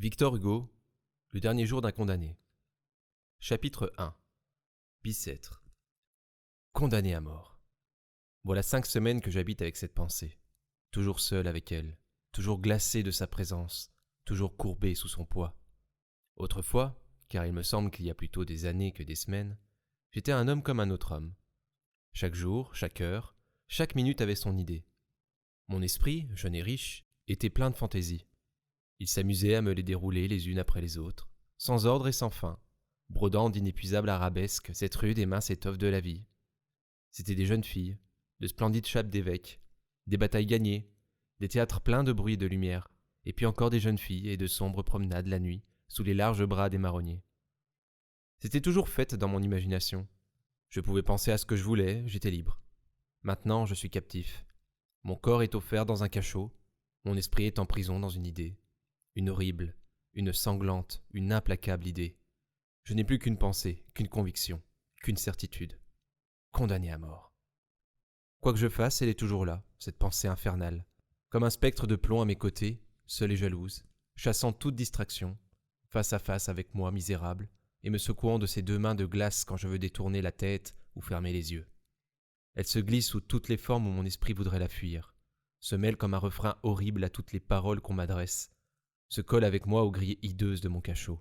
Victor Hugo, le dernier jour d'un condamné. Chapitre 1. Bicêtre. Condamné à mort. Voilà 5 semaines que j'habite avec cette pensée. Toujours seul avec elle, toujours glacé de sa présence, toujours courbé sous son poids. Autrefois, car il me semble qu'il y a plutôt des années que des semaines, j'étais un homme comme un autre homme. Chaque jour, chaque heure, chaque minute avait son idée. Mon esprit, jeune et riche, était plein de fantaisies. Il s'amusait à me les dérouler les unes après les autres, sans ordre et sans fin, brodant d'inépuisables arabesques cette rude et mince étoffe de la vie. C'étaient des jeunes filles, de splendides chapes d'évêques, des batailles gagnées, des théâtres pleins de bruit et de lumière, et puis encore des jeunes filles et de sombres promenades la nuit, sous les larges bras des marronniers. C'était toujours fait dans mon imagination. Je pouvais penser à ce que je voulais, j'étais libre. Maintenant, je suis captif. Mon corps est offert dans un cachot, mon esprit est en prison dans une idée. Une horrible, une sanglante, une implacable idée. Je n'ai plus qu'une pensée, qu'une conviction, qu'une certitude. Condamné à mort. Quoi que je fasse, elle est toujours là, cette pensée infernale, comme un spectre de plomb à mes côtés, seule et jalouse, chassant toute distraction, face à face avec moi misérable, et me secouant de ses 2 mains de glace quand je veux détourner la tête ou fermer les yeux. Elle se glisse sous toutes les formes où mon esprit voudrait la fuir, se mêle comme un refrain horrible à toutes les paroles qu'on m'adresse, se colle avec moi aux grilles hideuses de mon cachot,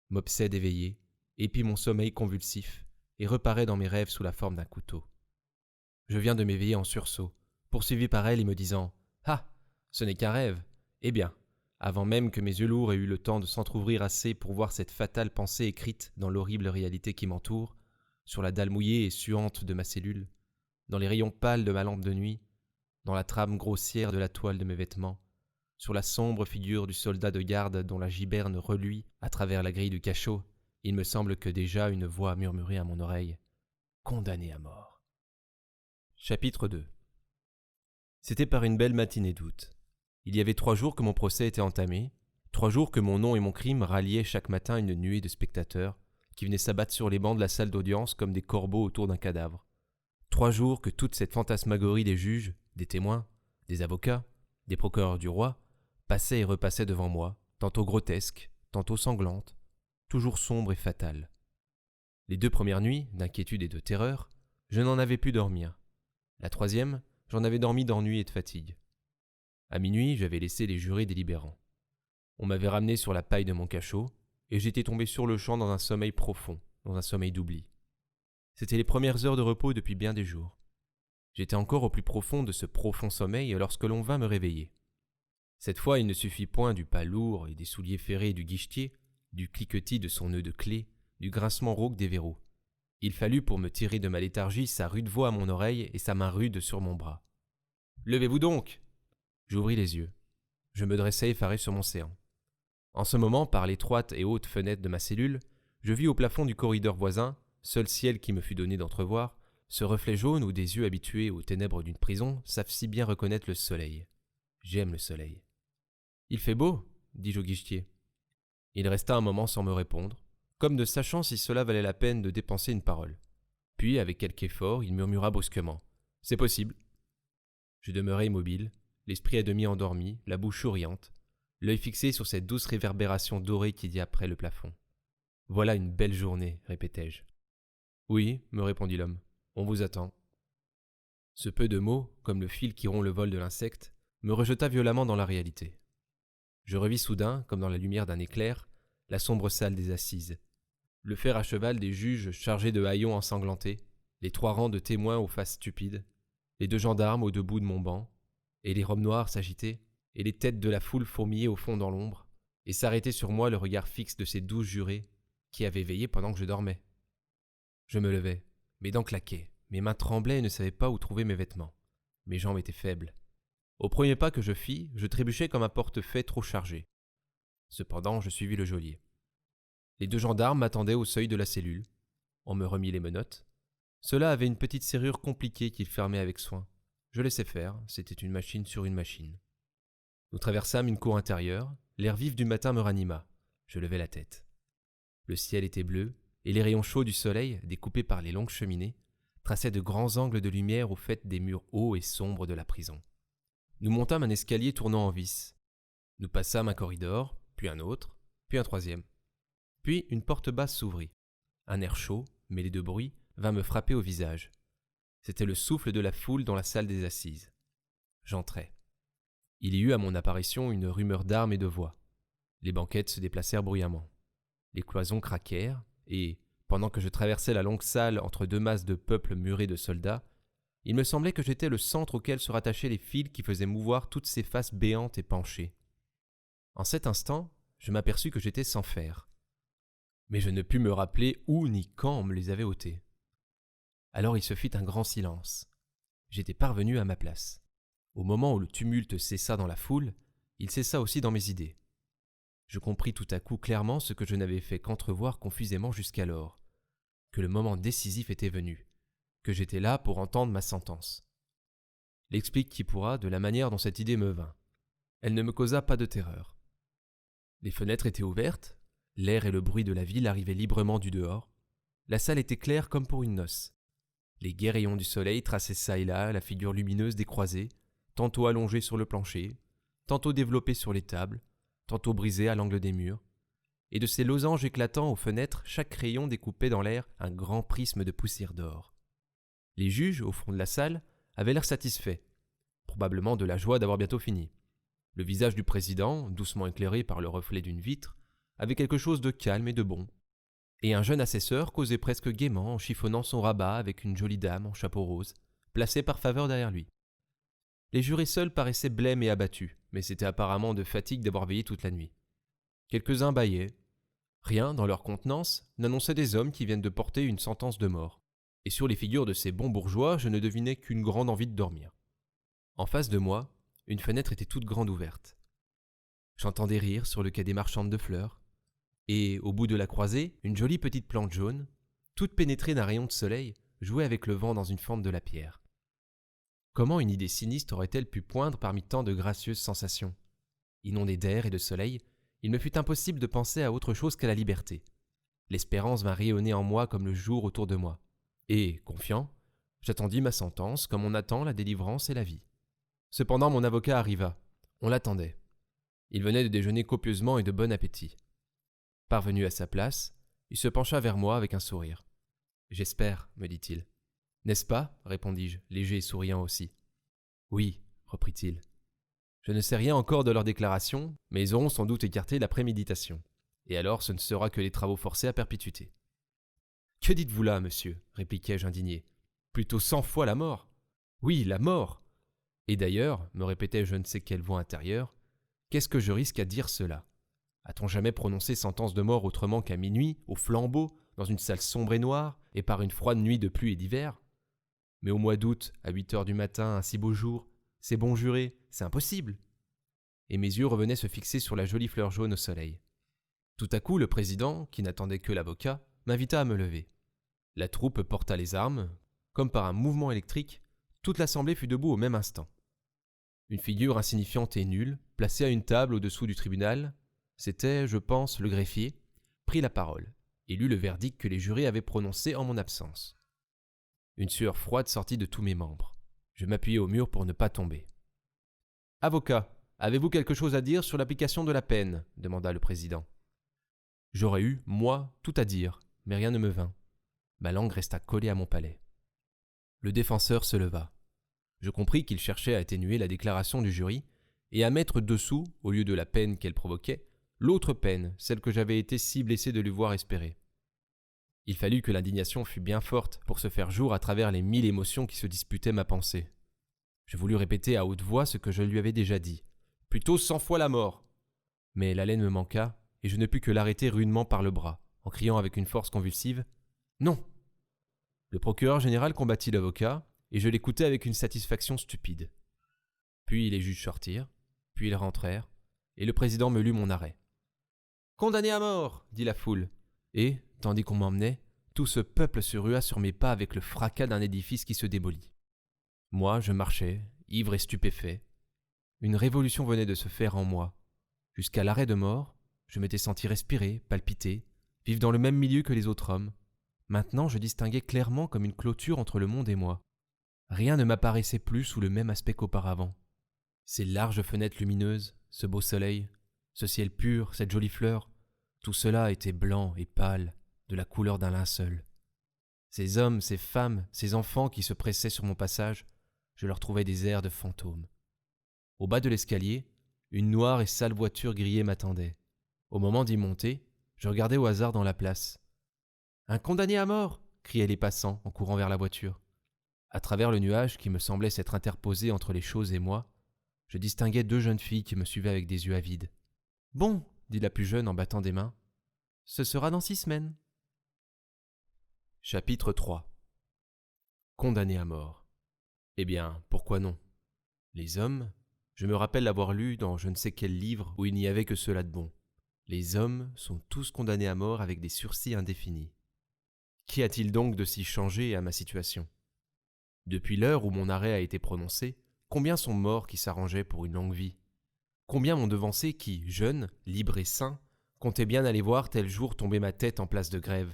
m'obsède éveillé, épie mon sommeil convulsif et reparaît dans mes rêves sous la forme d'un couteau. Je viens de m'éveiller en sursaut, poursuivi par elle et me disant « Ah, ce n'est qu'un rêve !» Eh bien, avant même que mes yeux lourds aient eu le temps de s'entr'ouvrir assez pour voir cette fatale pensée écrite dans l'horrible réalité qui m'entoure, sur la dalle mouillée et suante de ma cellule, dans les rayons pâles de ma lampe de nuit, dans la trame grossière de la toile de mes vêtements, sur la sombre figure du soldat de garde dont la giberne reluit à travers la grille du cachot, il me semble que déjà une voix a murmuré à mon oreille « Condamné à mort ». Chapitre 2. C'était par une belle matinée d'août. Il y avait 3 jours que mon procès était entamé, 3 jours que mon nom et mon crime ralliaient chaque matin une nuée de spectateurs qui venaient s'abattre sur les bancs de la salle d'audience comme des corbeaux autour d'un cadavre. 3 jours que toute cette fantasmagorie des juges, des témoins, des avocats, des procureurs du roi passait et repassait devant moi, tantôt grotesque, tantôt sanglante, toujours sombre et fatale. Les 2 premières nuits, d'inquiétude et de terreur, je n'en avais pu dormir. La 3e, j'en avais dormi d'ennui et de fatigue. À minuit, j'avais laissé les jurés délibérants. On m'avait ramené sur la paille de mon cachot, et j'étais tombé sur le champ dans un sommeil profond, dans un sommeil d'oubli. C'étaient les premières heures de repos depuis bien des jours. J'étais encore au plus profond de ce profond sommeil lorsque l'on vint me réveiller. Cette fois, il ne suffit point du pas lourd et des souliers ferrés du guichetier, du cliquetis de son nœud de clé, du grincement rauque des verrous. Il fallut pour me tirer de ma léthargie sa rude voix à mon oreille et sa main rude sur mon bras. « Levez-vous donc !» J'ouvris les yeux. Je me dressai effaré sur mon séant. En ce moment, par l'étroite et haute fenêtre de ma cellule, je vis au plafond du corridor voisin, seul ciel qui me fut donné d'entrevoir, ce reflet jaune où des yeux habitués aux ténèbres d'une prison savent si bien reconnaître le soleil. J'aime le soleil. « Il fait beau !» dis-je au guichetier. Il resta un moment sans me répondre, comme ne sachant si cela valait la peine de dépenser une parole. Puis, avec quelque effort, il murmura brusquement « C'est possible !» Je demeurai immobile, l'esprit à demi endormi, la bouche souriante, l'œil fixé sur cette douce réverbération dorée qui diaperait le plafond. « Voilà une belle journée !» répétai-je. « Oui, » me répondit l'homme, « on vous attend. » Ce peu de mots, comme le fil qui rompt le vol de l'insecte, me rejeta violemment dans la réalité. Je revis soudain, comme dans la lumière d'un éclair, la sombre salle des assises. Le fer à cheval des juges chargés de haillons ensanglantés, les 3 rangs de témoins aux faces stupides, les 2 gendarmes au debout de mon banc, et les robes noires s'agitaient, et les têtes de la foule fourmillaient au fond dans l'ombre, et s'arrêtait sur moi le regard fixe de ces 12 jurés qui avaient veillé pendant que je dormais. Je me levai, mes dents claquaient, mes mains tremblaient et ne savaient pas où trouver mes vêtements. Mes jambes étaient faibles. Au premier pas que je fis, je trébuchai comme un portefaix trop chargé. Cependant, je suivis le geôlier. Les 2 gendarmes m'attendaient au seuil de la cellule. On me remit les menottes. Cela avait une petite serrure compliquée qu'ils fermaient avec soin. Je laissai faire, c'était une machine sur une machine. Nous traversâmes une cour intérieure, l'air vif du matin me ranima. Je levai la tête. Le ciel était bleu, et les rayons chauds du soleil, découpés par les longues cheminées, traçaient de grands angles de lumière au fait des murs hauts et sombres de la prison. Nous montâmes un escalier tournant en vis. Nous passâmes un corridor, puis un autre, puis un troisième. Puis une porte basse s'ouvrit. Un air chaud, mêlé de bruit, vint me frapper au visage. C'était le souffle de la foule dans la salle des assises. J'entrai. Il y eut à mon apparition une rumeur d'armes et de voix. Les banquettes se déplacèrent bruyamment. Les cloisons craquèrent, et, pendant que je traversais la longue salle entre deux masses de peuple muré de soldats, il me semblait que j'étais le centre auquel se rattachaient les fils qui faisaient mouvoir toutes ces faces béantes et penchées. En cet instant, je m'aperçus que j'étais sans fer. Mais je ne pus me rappeler où ni quand on me les avait ôtés. Alors il se fit un grand silence. J'étais parvenu à ma place. Au moment où le tumulte cessa dans la foule, il cessa aussi dans mes idées. Je compris tout à coup clairement ce que je n'avais fait qu'entrevoir confusément jusqu'alors, que le moment décisif était venu, que j'étais là pour entendre ma sentence. L'explique qui pourra de la manière dont cette idée me vint. Elle ne me causa pas de terreur. Les fenêtres étaient ouvertes, l'air et le bruit de la ville arrivaient librement du dehors, la salle était claire comme pour une noce. Les gais rayons du soleil traçaient çà et là la figure lumineuse des croisés, tantôt allongée sur le plancher, tantôt développée sur les tables, tantôt brisée à l'angle des murs, et de ces losanges éclatants aux fenêtres, chaque rayon découpait dans l'air un grand prisme de poussière d'or. Les juges, au fond de la salle, avaient l'air satisfaits, probablement de la joie d'avoir bientôt fini. Le visage du président, doucement éclairé par le reflet d'une vitre, avait quelque chose de calme et de bon. Et un jeune assesseur causait presque gaiement en chiffonnant son rabat avec une jolie dame en chapeau rose, placée par faveur derrière lui. Les jurés seuls paraissaient blêmes et abattus, mais c'était apparemment de fatigue d'avoir veillé toute la nuit. Quelques-uns bâillaient. Rien, dans leur contenance, n'annonçait des hommes qui viennent de porter une sentence de mort. Et sur les figures de ces bons bourgeois, je ne devinais qu'une grande envie de dormir. En face de moi, une fenêtre était toute grande ouverte. J'entendais rire sur le quai des marchandes de fleurs, et, au bout de la croisée, une jolie petite plante jaune, toute pénétrée d'un rayon de soleil, jouait avec le vent dans une fente de la pierre. Comment une idée sinistre aurait-elle pu poindre parmi tant de gracieuses sensations ? Inondé d'air et de soleil, il me fut impossible de penser à autre chose qu'à la liberté. L'espérance vint rayonner en moi comme le jour autour de moi. Et, confiant, j'attendis ma sentence comme on attend la délivrance et la vie. Cependant mon avocat arriva. On l'attendait. Il venait de déjeuner copieusement et de bon appétit. Parvenu à sa place, il se pencha vers moi avec un sourire. « J'espère, me dit-il. »« N'est-ce pas ?» répondis-je, léger et souriant aussi. « Oui, reprit-il. Je ne sais rien encore de leur déclaration, mais ils auront sans doute écarté la préméditation. Et alors ce ne sera que les travaux forcés à perpétuité. »« Que dites-vous là, monsieur ?» répliquai-je indigné. « Plutôt 100 fois la mort. »« Oui, la mort. Et d'ailleurs, me répétait je ne sais quelle voix intérieure, qu'est-ce que je risque à dire cela ? A-t-on jamais prononcé sentence de mort autrement qu'à minuit, au flambeau, dans une salle sombre et noire, et par une froide nuit de pluie et d'hiver ? Mais au mois d'août, à 8 heures du matin, un si beau jour, c'est bon juré, c'est impossible. Et mes yeux revenaient se fixer sur la jolie fleur jaune au soleil. Tout à coup, le président, qui n'attendait que l'avocat, m'invita à me lever. La troupe porta les armes. Comme par un mouvement électrique, toute l'assemblée fut debout au même instant. Une figure insignifiante et nulle, placée à une table au-dessous du tribunal, c'était, je pense, le greffier, prit la parole et lut le verdict que les jurés avaient prononcé en mon absence. Une sueur froide sortit de tous mes membres. Je m'appuyai au mur pour ne pas tomber. « Avocat, avez-vous quelque chose à dire sur l'application de la peine ?» demanda le président. J'aurais eu, moi, tout à dire, mais rien ne me vint. Ma langue resta collée à mon palais. Le défenseur se leva. Je compris qu'il cherchait à atténuer la déclaration du jury et à mettre dessous, au lieu de la peine qu'elle provoquait, l'autre peine, celle que j'avais été si blessé de lui voir espérer. Il fallut que l'indignation fût bien forte pour se faire jour à travers les 1000 émotions qui se disputaient ma pensée. Je voulus répéter à haute voix ce que je lui avais déjà dit. Plutôt 100 fois la mort. Mais l'haleine me manqua et je ne pus que l'arrêter rudement par le bras, en criant avec une force convulsive « Non !» Le procureur général combattit l'avocat et je l'écoutais avec une satisfaction stupide. Puis les juges sortirent, puis ils rentrèrent et le président me lut mon arrêt. « Condamné à mort !» dit la foule. Et, tandis qu'on m'emmenait, tout ce peuple se rua sur mes pas avec le fracas d'un édifice qui se démolit. Moi, je marchais, ivre et stupéfait. Une révolution venait de se faire en moi. Jusqu'à l'arrêt de mort, je m'étais senti respirer, palpiter, vivre dans le même milieu que les autres hommes. Maintenant, je distinguais clairement comme une clôture entre le monde et moi. Rien ne m'apparaissait plus sous le même aspect qu'auparavant. Ces larges fenêtres lumineuses, ce beau soleil, Ce ciel pur, cette jolie fleur, tout cela était blanc et pâle, de la couleur d'un linceul. Ces hommes, ces femmes, ces enfants qui se pressaient sur mon passage, je leur trouvais des airs de fantômes. Au bas de l'escalier, une noire et sale voiture grillée m'attendait. Au moment d'y monter, je regardais au hasard dans la place. « Un condamné à mort !» criaient les passants en courant vers la voiture. À travers le nuage qui me semblait s'être interposé entre les choses et moi, je distinguais 2 jeunes filles qui me suivaient avec des yeux avides. « Bon, » dit la plus jeune en battant des mains, « ce sera dans 6 semaines. » Chapitre 3. Condamné à mort. Eh bien, pourquoi non ? Les hommes, je me rappelle l'avoir lu dans je ne sais quel livre où il n'y avait que cela de bon. Les hommes sont tous condamnés à mort avec des sursis indéfinis. Qu'y a-t-il donc de si changé à ma situation ? Depuis l'heure où mon arrêt a été prononcé, combien sont morts qui s'arrangeaient pour une longue vie ? Combien m'ont devancé qui, jeune, libre et sain, comptaient bien aller voir tel jour tomber ma tête en place de grève ?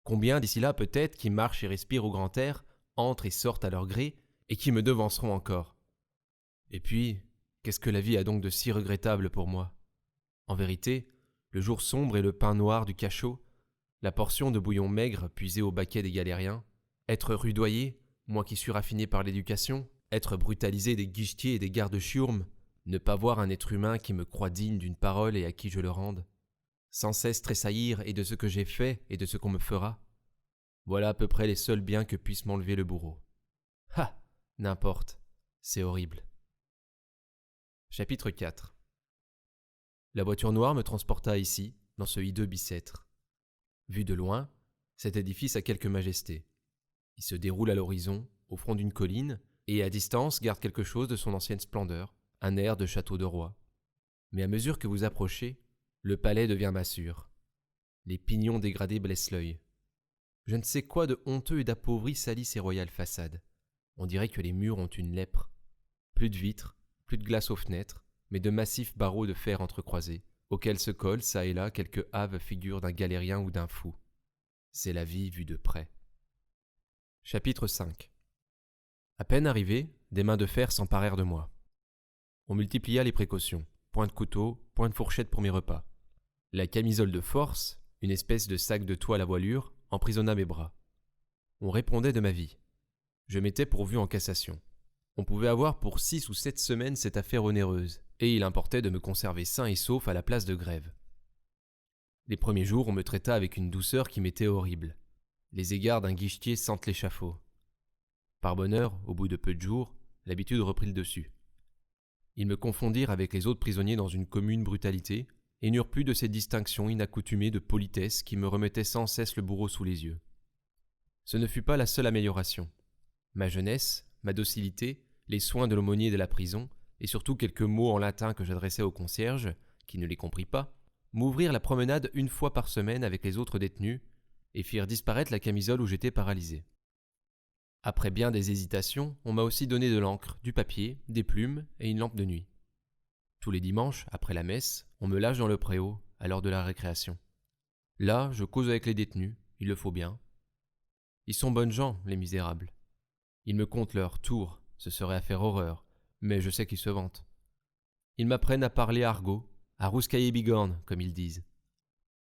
Combien d'ici là peut-être qui marchent et respirent au grand air, entrent et sortent à leur gré, et qui me devanceront encore ? Et puis, qu'est-ce que la vie a donc de si regrettable pour moi ? En vérité, le jour sombre et le pain noir du cachot, la portion de bouillon maigre puisée au baquet des galériens, être rudoyé, moi qui suis raffiné par l'éducation, être brutalisé des guichetiers et des gardes-chiourmes, ne pas voir un être humain qui me croit digne d'une parole et à qui je le rende, sans cesse tressaillir et de ce que j'ai fait et de ce qu'on me fera. Voilà à peu près les seuls biens que puisse m'enlever le bourreau. Ha ! N'importe, c'est horrible. Chapitre 4. La voiture noire me transporta ici, dans ce hideux Bicêtre. Vu de loin, cet édifice a quelque majesté. Il se déroule à l'horizon, au front d'une colline, et à distance garde quelque chose de son ancienne splendeur, un air de château de roi. Mais à mesure que vous approchez, le palais devient massure. Les pignons dégradés blessent l'œil. Je ne sais quoi de honteux et d'appauvri salit ces royales façades. On dirait que les murs ont une lèpre. Plus de vitres, plus de glace aux fenêtres, mais de massifs barreaux de fer entrecroisés, auxquels se collent çà et là quelques hâves figures d'un galérien ou d'un fou. C'est la vie vue de près. Chapitre 5. À peine arrivé, des mains de fer s'emparèrent de moi. On multiplia les précautions, point de couteau, point de fourchette pour mes repas. La camisole de force, une espèce de sac de toile à voilure, emprisonna mes bras. On répondait de ma vie. Je m'étais pourvu en cassation. On pouvait avoir pour 6 ou 7 semaines cette affaire onéreuse, et il importait de me conserver sain et sauf à la place de grève. Les premiers jours, on me traita avec une douceur qui m'était horrible. Les égards d'un guichetier sentent l'échafaud. Par bonheur, au bout de peu de jours, l'habitude reprit le dessus. Ils me confondirent avec les autres prisonniers dans une commune brutalité, et n'eurent plus de ces distinctions inaccoutumées de politesse qui me remettaient sans cesse le bourreau sous les yeux. Ce ne fut pas la seule amélioration. Ma jeunesse, ma docilité, les soins de l'aumônier de la prison, et surtout quelques mots en latin que j'adressais au concierge, qui ne les comprit pas, m'ouvrirent la promenade 1 fois par semaine avec les autres détenus, et firent disparaître la camisole où j'étais paralysé. Après bien des hésitations, on m'a aussi donné de l'encre, du papier, des plumes et une lampe de nuit. Tous les dimanches, après la messe, on me lâche dans le préau, à l'heure de la récréation. Là, je cause avec les détenus, il le faut bien. Ils sont bonnes gens, les misérables. Ils me content leur tour, ce serait à faire horreur, mais je sais qu'ils se vantent. Ils m'apprennent à parler argot, à rouscailler bigorne, comme ils disent.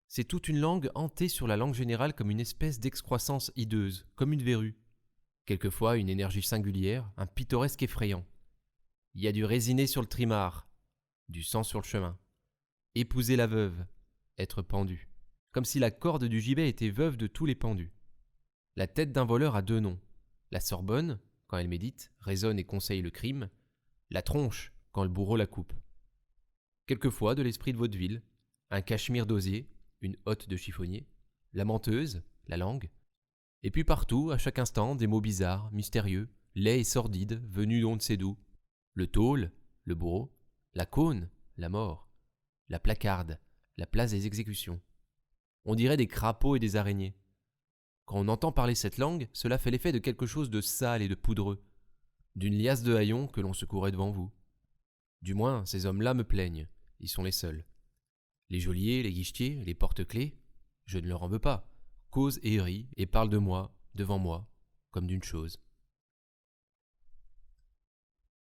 C'est toute une langue hantée sur la langue générale comme une espèce d'excroissance hideuse, comme une verrue. Quelquefois une énergie singulière, un pittoresque effrayant. Il y a du résiné sur le trimar, du sang sur le chemin. Épouser la veuve, être pendu, comme si la corde du gibet était veuve de tous les pendus. La tête d'un voleur a 2 noms. La Sorbonne, quand elle médite, raisonne et conseille le crime. La tronche, quand le bourreau la coupe. Quelquefois de l'esprit de vaudeville, un cachemire d'osier, une hotte de chiffonnier, la menteuse, la langue. Et puis partout, à chaque instant, des mots bizarres, mystérieux, laids et sordides, venus d'on ne sait d'où. Le tôle, le bourreau, la cône, la mort, la placarde, la place des exécutions. On dirait des crapauds et des araignées. Quand on entend parler cette langue, cela fait l'effet de quelque chose de sale et de poudreux, d'une liasse de haillons que l'on secourait devant vous. Du moins, ces hommes-là me plaignent, ils sont les seuls. Les geôliers, les guichetiers, les porte-clés, je ne leur en veux pas, causent et rient et parlent de moi, devant moi, comme d'une chose.